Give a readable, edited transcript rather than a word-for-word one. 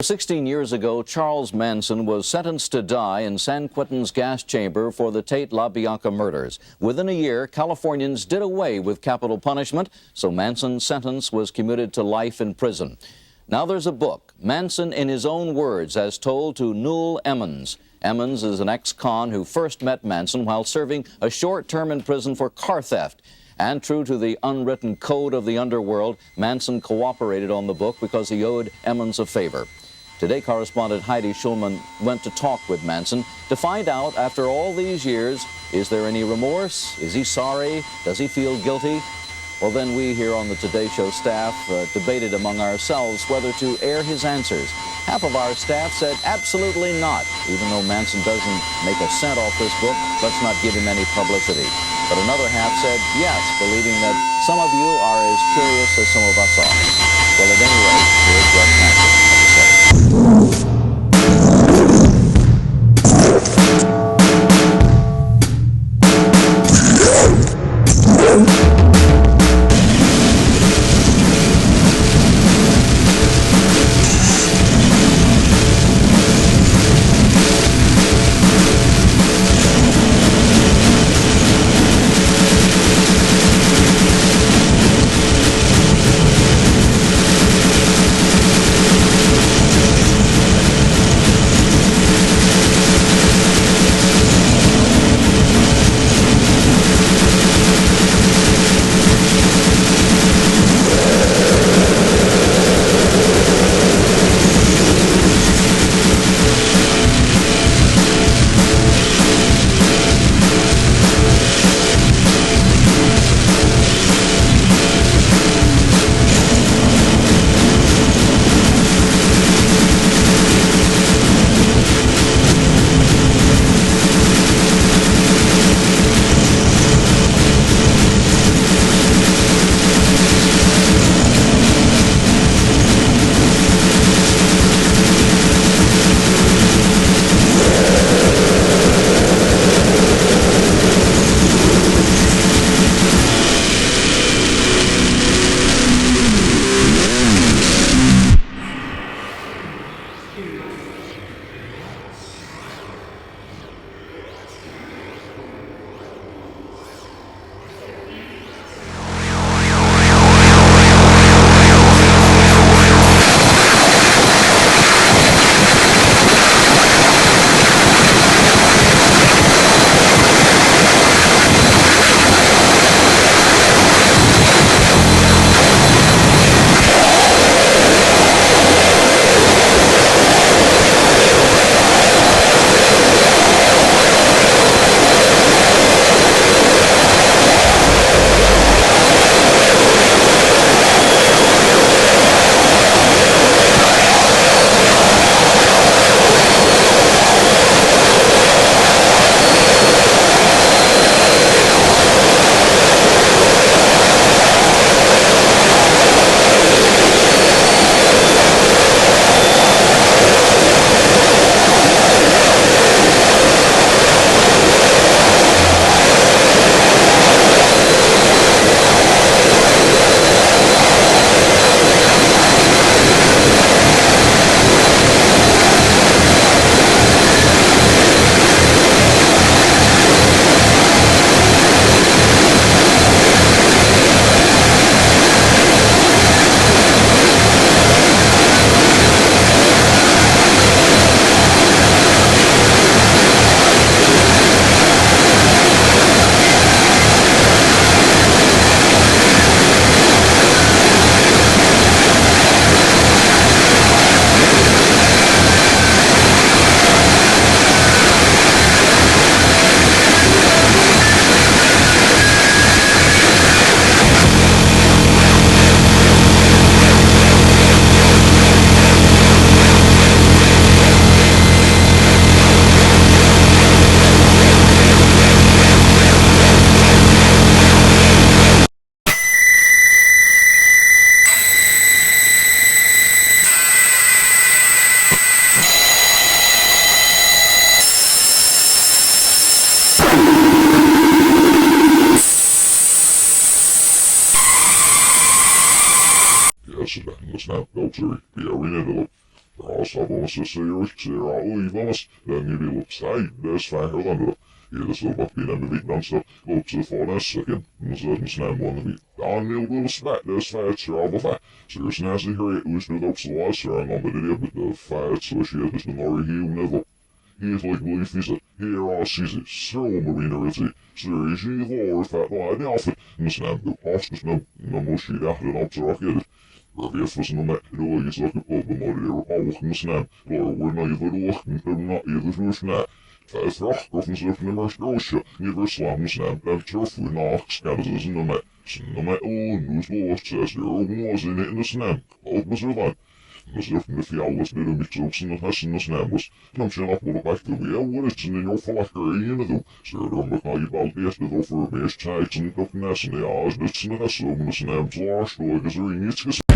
16 years ago, Charles Manson was sentenced to die in San Quentin's gas chamber for the Tate LaBianca murders. Within a year, Californians did away with capital punishment, so Manson's sentence was commuted to life in prison. Now there's a book, Manson in his own words, as told to Newell Emmons. Emmons is an ex-con who first met Manson while serving a short term in prison for car theft. And true to the unwritten code of the underworld, Manson cooperated on the book because he owed Emmons a favor. Today, correspondent Heidi Schulman went to talk with Manson to find out, after all these years, is there any remorse? Is he sorry? Does he feel guilty? Well, then we here on the Today Show staff debated among ourselves whether to air his answers. Half of our staff said absolutely not. Even though Manson doesn't make a cent off this book, let's not give him any publicity. But another half said yes, believing that some of you are as curious as some of us are. Well, at any rate, here's what Manson had to say. Yes, and listen out, folks, the arena, the sabamos ser oivamas, den je wil opzij, des verhelden. Hier is wat binnen mijn dansen, loopt ze voor een second, en ze een snel one wie. Dan heel veel smaak, des vet, ze al vet. Ze is nasty her, who's with up so was her, and on the but the fat, so she has been already heel never. He's like belief is it, here all sees it, so marina is it, serious she horror fat wide outfit, and snap the hospice no more shit out and up to rock it. If was no met, no, you suck a pub, and all the snap, or we're not even looking, they're not either through snap. Het vrachtkoffers op de Marstroosje, niet verslaan snap, en turfje nacht, scadden ze in de met. Ze met ondoes los, 6 euro was in het in de snap. Ook me zo van. Dan zegt de fjouw was dit een beetje op zijn hessen in de snap was. Dan zijn af wat ik doe, ja, wat is er in jouw vlakker in je doen? Ze dan met je bal eerst het over meest tijd en op nessen, ja, als dit zijn hessen om de snap, zo is er iets gezegd.